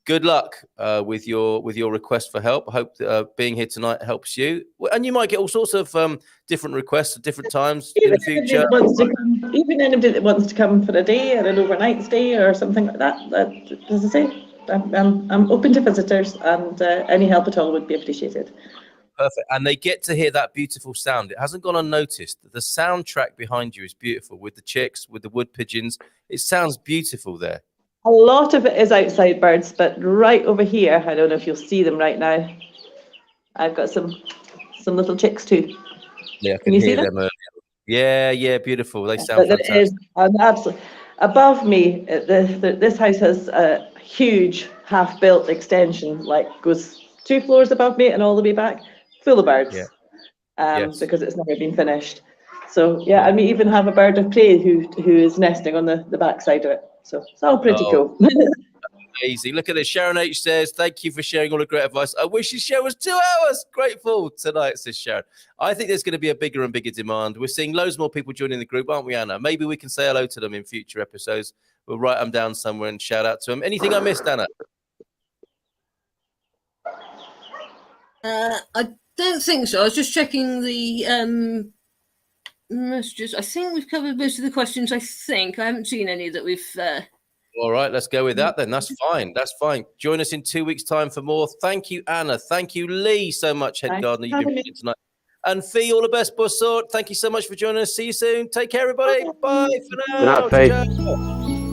good luck with your request for help. I hope being here tonight helps you. And you might get all sorts of different requests at different times in the future. Even anybody that wants to come for a day or an overnight stay or something like that, as I say, I'm open to visitors, and any help at all would be appreciated. Perfect. And they get to hear that beautiful sound. It hasn't gone unnoticed. The soundtrack behind you is beautiful with the chicks, with the wood pigeons. It sounds beautiful there. A lot of it is outside birds, but right over here, I don't know if you'll see them right now. I've got some little chicks too. Yeah, I can hear them earlier. Yeah, beautiful. They sound fantastic. It is absolutely. Above me, this house has a huge half-built extension, like goes 2 floors above me and all the way back, full of birds. Because it's never been finished. So yeah, and we even have a bird of prey who is nesting on the back side of it. So it's all pretty cool. Amazing. Look at this. Sharon H says, thank you for sharing all the great advice. I wish this show was 2 hours. Grateful tonight, says Sharon. I think there's going to be a bigger and bigger demand. We're seeing loads more people joining the group, aren't we, Anna? Maybe we can say hello to them in future episodes. We'll write them down somewhere and shout out to them. Anything I missed, Anna? I don't think so. I was just checking the messages. I think we've covered most of the questions. I haven't seen any that we've... All right, let's go with that then. That's fine. That's fine. Join us in 2 weeks' time for more. Thank you, Anna. Thank you, Lee, so much, Head Gardener. You've been tonight. And Fee, all the best, Bussort. Thank you so much for joining us. See you soon. Take care, everybody. Bye for now. Good night, Fee.